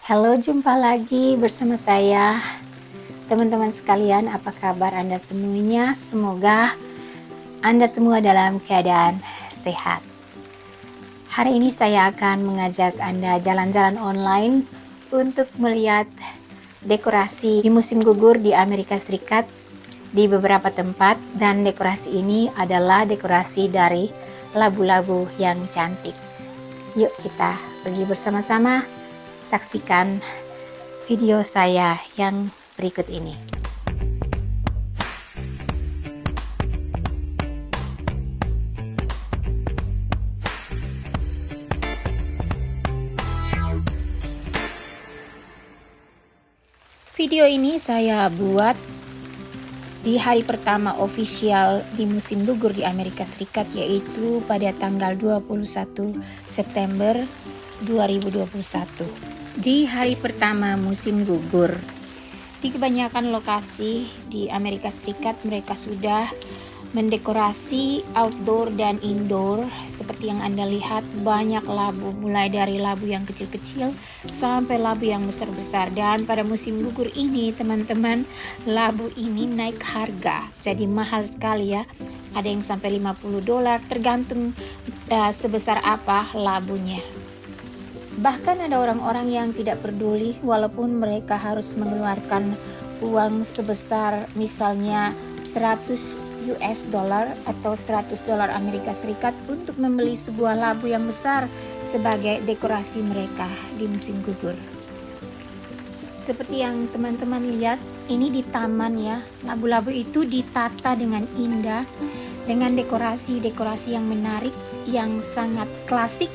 Halo, jumpa lagi bersama saya. Teman-teman sekalian, apa kabar Anda semuanya? Semoga Anda semua dalam keadaan sehat. Hari ini saya akan mengajak Anda jalan-jalan online untuk melihat dekorasi di musim gugur di Amerika Serikat di beberapa tempat, dan dekorasi ini adalah dekorasi dari labu-labu yang cantik. Yuk kita pergi bersama-sama saksikan video saya yang berikut ini. Video ini saya buat di hari pertama official di musim gugur di Amerika Serikat, yaitu pada tanggal 21 September 2021. Di hari pertama musim gugur, di kebanyakan lokasi di Amerika Serikat mereka sudah mendekorasi outdoor dan indoor. Seperti yang Anda lihat, banyak labu, mulai dari labu yang kecil-kecil sampai labu yang besar-besar. Dan pada musim gugur ini teman-teman, labu ini naik harga, jadi mahal sekali ya. Ada yang sampai $50, tergantung sebesar apa labunya. Bahkan ada orang-orang yang tidak peduli walaupun mereka harus mengeluarkan uang sebesar misalnya 100 US dollar atau 100 dolar Amerika Serikat untuk membeli sebuah labu yang besar sebagai dekorasi mereka di musim gugur. Seperti yang teman-teman lihat, ini di taman ya. Labu-labu itu ditata dengan indah, dengan dekorasi-dekorasi yang menarik, yang sangat klasik.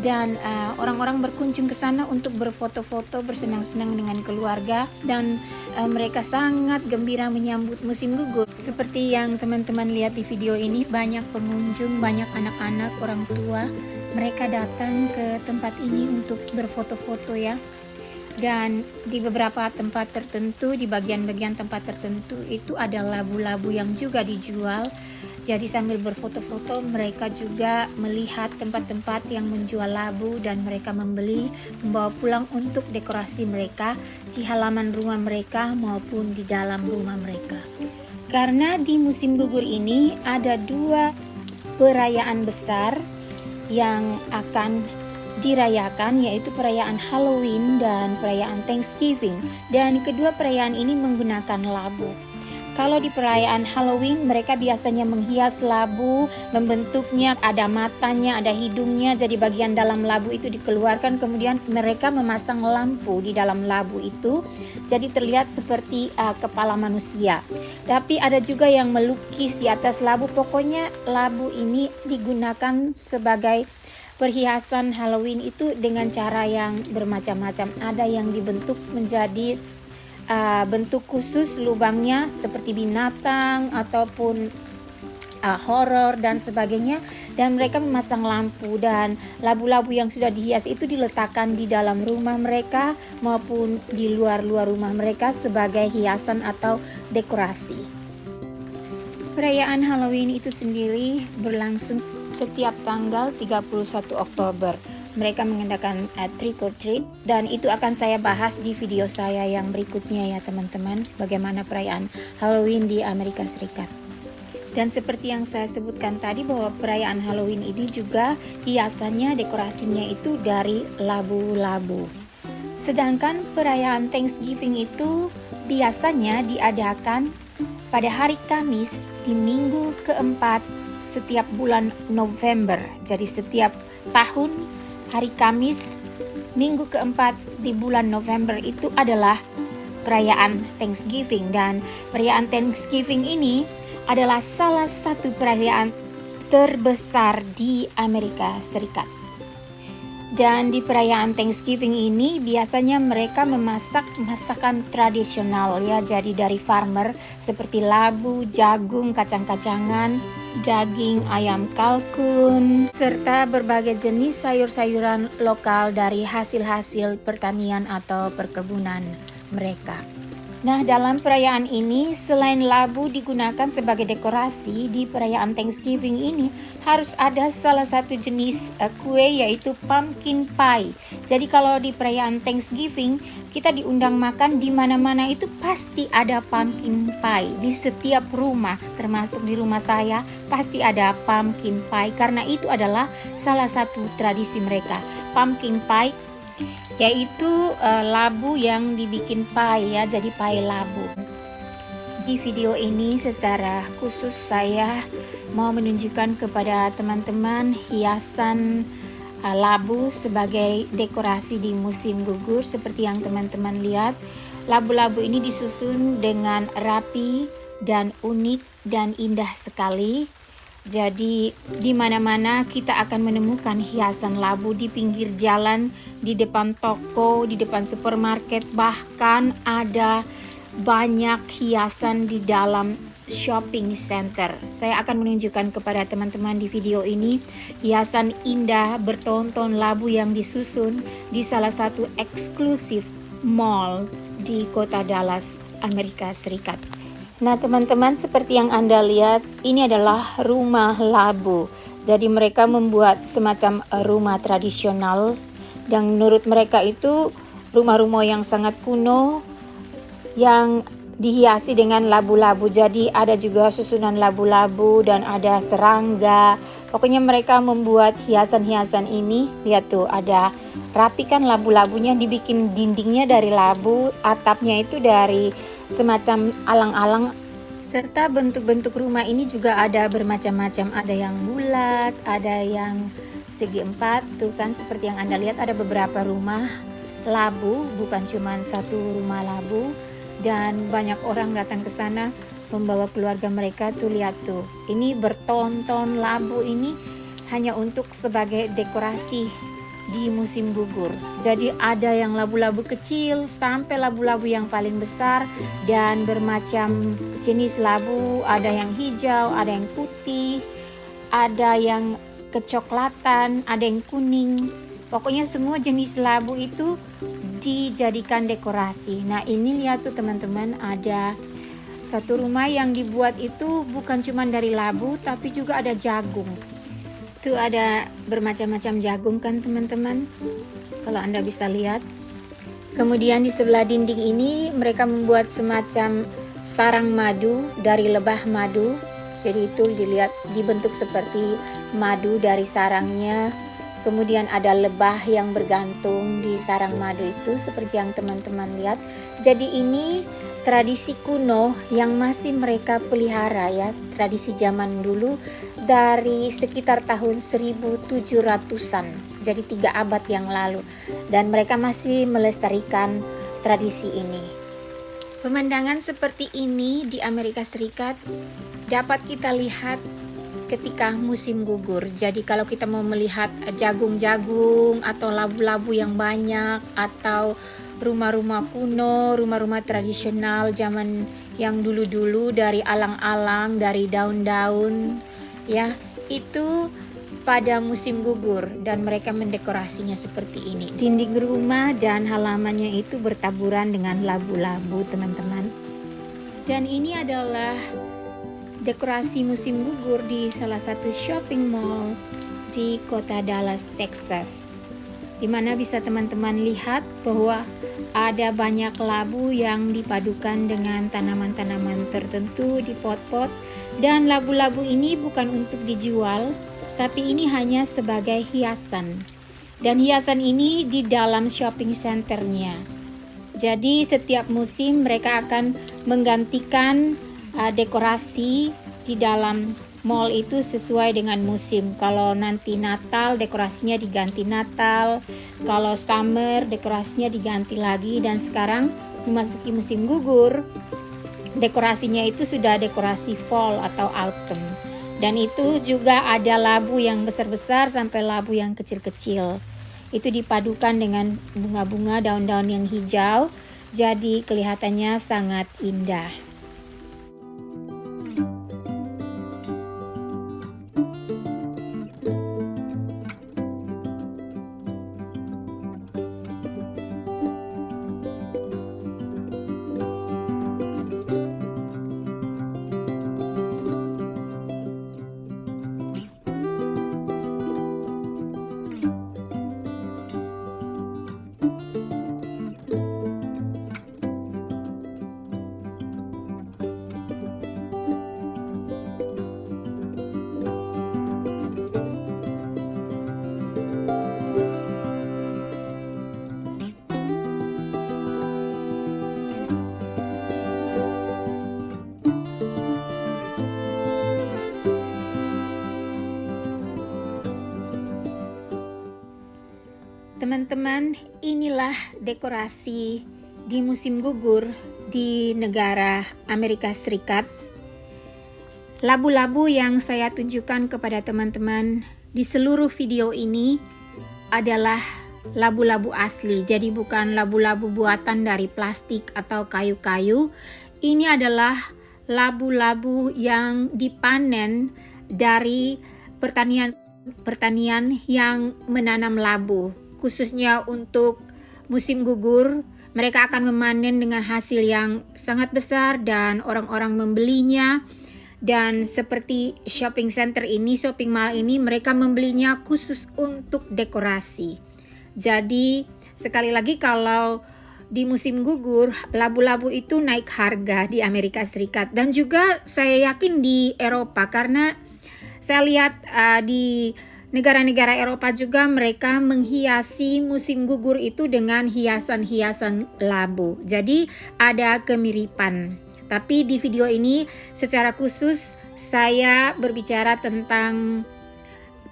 Dan orang-orang berkunjung ke sana untuk berfoto-foto, bersenang-senang dengan keluarga, dan mereka sangat gembira menyambut musim gugur. Seperti yang teman-teman lihat di video ini, banyak pengunjung, banyak anak-anak, orang tua. Mereka datang ke tempat ini untuk berfoto-foto ya. Dan di beberapa tempat tertentu, di bagian-bagian tempat tertentu itu ada labu-labu yang juga dijual. Jadi sambil berfoto-foto mereka juga melihat tempat-tempat yang menjual labu, dan mereka membeli, membawa pulang untuk dekorasi mereka di halaman rumah mereka maupun di dalam rumah mereka. Karena di musim gugur ini ada dua perayaan besar yang akan dirayakan, yaitu perayaan Halloween dan perayaan Thanksgiving, dan kedua perayaan ini menggunakan labu. Kalau di perayaan Halloween mereka biasanya menghias labu, membentuknya, ada matanya, ada hidungnya, jadi bagian dalam labu itu dikeluarkan, kemudian mereka memasang lampu di dalam labu itu, jadi terlihat seperti kepala manusia. Tapi ada juga yang melukis di atas labu. Pokoknya labu ini digunakan sebagai perhiasan Halloween itu dengan cara yang bermacam-macam. Ada yang dibentuk menjadi bentuk khusus lubangnya seperti binatang ataupun horor dan sebagainya, dan mereka memasang lampu, dan labu-labu yang sudah dihias itu diletakkan di dalam rumah mereka maupun di luar rumah mereka sebagai hiasan atau dekorasi. Perayaan Halloween itu sendiri berlangsung setiap tanggal 31 Oktober. Mereka mengadakan trick or treat, dan itu akan saya bahas di video saya yang berikutnya ya teman-teman, bagaimana perayaan Halloween di Amerika Serikat. Dan seperti yang saya sebutkan tadi, bahwa perayaan Halloween ini juga hiasannya, dekorasinya itu dari labu-labu. Sedangkan perayaan Thanksgiving itu biasanya diadakan pada hari Kamis di minggu keempat setiap bulan November. Jadi setiap tahun hari Kamis minggu keempat di bulan November itu adalah perayaan Thanksgiving, dan perayaan Thanksgiving ini adalah salah satu perayaan terbesar di Amerika Serikat. Dan di perayaan Thanksgiving ini biasanya mereka memasak masakan tradisional ya, jadi dari farmer seperti labu, jagung, kacang-kacangan, daging ayam kalkun, serta berbagai jenis sayur-sayuran lokal dari hasil-hasil pertanian atau perkebunan mereka. Nah, dalam perayaan ini, selain labu digunakan sebagai dekorasi, di perayaan Thanksgiving ini harus ada salah satu jenis kue, yaitu pumpkin pie. Jadi kalau di perayaan Thanksgiving, kita diundang makan di mana-mana itu pasti ada pumpkin pie. Di setiap rumah, termasuk di rumah saya, pasti ada pumpkin pie karena itu adalah salah satu tradisi mereka. Pumpkin pie yaitu labu yang dibikin pie ya, jadi pie labu. Di video ini secara khusus saya mau menunjukkan kepada teman-teman hiasan labu sebagai dekorasi di musim gugur. Seperti yang teman-teman lihat, labu-labu ini disusun dengan rapi dan unik dan indah sekali. Jadi di mana-mana kita akan menemukan hiasan labu di pinggir jalan, di depan toko, di depan supermarket, bahkan ada banyak hiasan di dalam shopping center. Saya akan menunjukkan kepada teman-teman di video ini hiasan indah bertonton labu yang disusun di salah satu eksklusif mall di kota Dallas, Amerika Serikat. Nah teman-teman, seperti yang Anda lihat, ini adalah rumah labu. Jadi mereka membuat semacam rumah tradisional, dan menurut mereka itu rumah-rumah yang sangat kuno yang dihiasi dengan labu-labu. Jadi ada juga susunan labu-labu dan ada serangga. Pokoknya mereka membuat hiasan-hiasan ini. Lihat tuh, ada rapi kan labu-labunya, dibikin dindingnya dari labu, atapnya itu dari semacam alang-alang, serta bentuk-bentuk rumah ini juga ada bermacam-macam. Ada yang bulat, ada yang segi empat. Tuh kan, seperti yang Anda lihat ada beberapa rumah labu, bukan cuma satu rumah labu. Dan banyak orang datang ke sana membawa keluarga mereka. Tuh lihat tuh, ini bertonton labu ini hanya untuk sebagai dekorasi di musim gugur. Jadi ada yang labu-labu kecil sampai labu-labu yang paling besar, dan bermacam jenis labu. Ada yang hijau, ada yang putih, ada yang kecoklatan, ada yang kuning. Pokoknya semua jenis labu itu dijadikan dekorasi. Nah ini lihat tuh teman-teman, ada satu rumah yang dibuat itu bukan cuma dari labu tapi juga ada jagung. Tuh ada bermacam-macam jagung kan teman-teman, kalau Anda bisa lihat. Kemudian di sebelah dinding ini mereka membuat semacam sarang madu dari lebah madu. Jadi itu dilihat dibentuk seperti madu dari sarangnya. Kemudian ada lebah yang bergantung di sarang madu itu seperti yang teman-teman lihat. Jadi ini tradisi kuno yang masih mereka pelihara ya, tradisi zaman dulu dari sekitar tahun 1700-an. Jadi 3 abad yang lalu, dan mereka masih melestarikan tradisi ini. Pemandangan seperti ini di Amerika Serikat dapat kita lihat ketika musim gugur. Jadi kalau kita mau melihat jagung-jagung atau labu-labu yang banyak, atau rumah-rumah kuno, rumah-rumah tradisional zaman yang dulu-dulu dari alang-alang, dari daun-daun ya, itu pada musim gugur, dan mereka mendekorasinya seperti ini. Dinding rumah dan halamannya itu bertaburan dengan labu-labu teman-teman. Dan ini adalah dekorasi musim gugur di salah satu shopping mall di kota Dallas, Texas, di mana bisa teman-teman lihat bahwa ada banyak labu yang dipadukan dengan tanaman-tanaman tertentu di pot-pot. Dan labu-labu ini bukan untuk dijual, tapi ini hanya sebagai hiasan. Dan hiasan ini di dalam shopping centernya. Jadi setiap musim mereka akan menggantikan dekorasi di dalam mall itu sesuai dengan musim. Kalau nanti Natal, dekorasinya diganti Natal. Kalau summer, dekorasinya diganti lagi. Dan sekarang memasuki musim gugur, dekorasinya itu sudah dekorasi fall atau autumn. Dan itu juga ada labu yang besar-besar sampai labu yang kecil-kecil. Itu dipadukan dengan bunga-bunga, daun-daun yang hijau. Jadi kelihatannya sangat indah. teman-teman, inilah dekorasi di musim gugur di negara Amerika Serikat. Labu-labu yang saya tunjukkan kepada teman-teman di seluruh video ini adalah labu-labu asli. Jadi bukan labu-labu buatan dari plastik atau kayu-kayu. Ini adalah labu-labu yang dipanen dari pertanian yang menanam labu. Khususnya untuk musim gugur, mereka akan memanen dengan hasil yang sangat besar dan orang-orang membelinya. Dan seperti shopping center ini, shopping mall ini, mereka membelinya khusus untuk dekorasi. Jadi sekali lagi, kalau di musim gugur, labu-labu itu naik harga di Amerika Serikat. Dan juga saya yakin di Eropa, karena saya lihat di negara-negara Eropa juga mereka menghiasi musim gugur itu dengan hiasan-hiasan labu. Jadi ada kemiripan. Tapi di video ini secara khusus saya berbicara tentang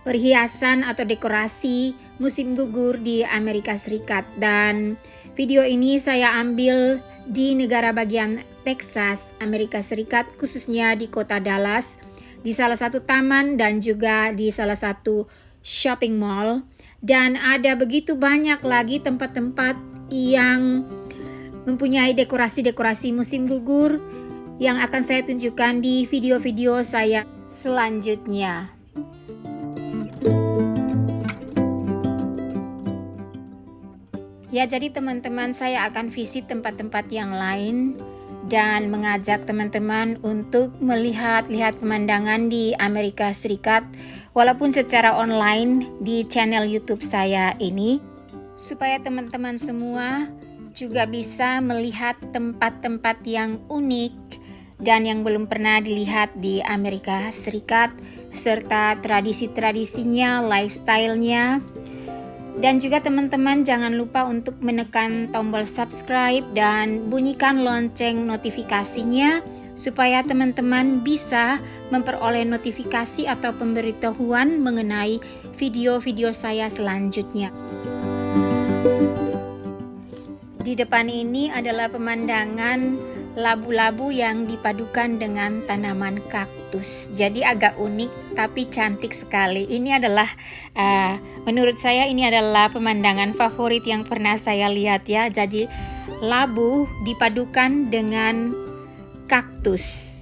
perhiasan atau dekorasi musim gugur di Amerika Serikat. Dan video ini saya ambil di negara bagian Texas, Amerika Serikat, khususnya di kota Dallas, di salah satu taman dan juga di salah satu shopping mall. Dan ada begitu banyak lagi tempat-tempat yang mempunyai dekorasi-dekorasi musim gugur yang akan saya tunjukkan di video-video saya selanjutnya. Ya, jadi teman-teman, saya akan visit tempat-tempat yang lain dan mengajak teman-teman untuk melihat pemandangan di Amerika Serikat walaupun secara online di channel YouTube saya ini, supaya teman-teman semua juga bisa melihat tempat-tempat yang unik dan yang belum pernah dilihat di Amerika Serikat, serta tradisi-tradisinya, lifestyle-nya. Dan juga teman-teman jangan lupa untuk menekan tombol subscribe dan bunyikan lonceng notifikasinya supaya teman-teman bisa memperoleh notifikasi atau pemberitahuan mengenai video-video saya selanjutnya. Di depan ini adalah pemandangan labu-labu yang dipadukan dengan tanaman kaktus. Jadi agak unik tapi cantik sekali. Ini adalah menurut saya ini adalah pemandangan favorit yang pernah saya lihat ya. Jadi labu dipadukan dengan kaktus.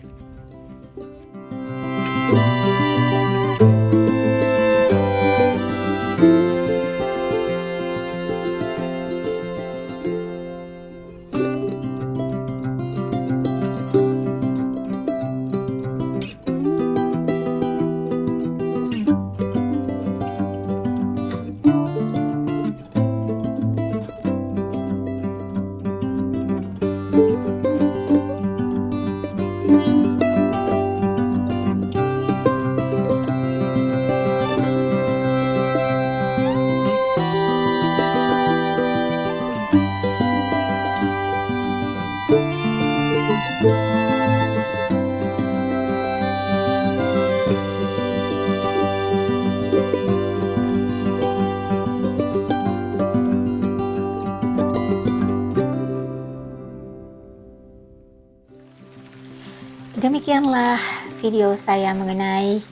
Demikianlah video saya mengenai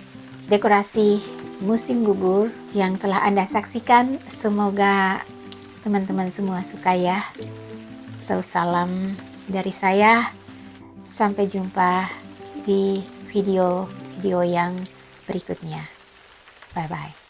dekorasi musim gugur yang telah Anda saksikan. Semoga teman-teman semua suka ya. Salam dari saya. Sampai jumpa di video-video yang berikutnya. Bye-bye.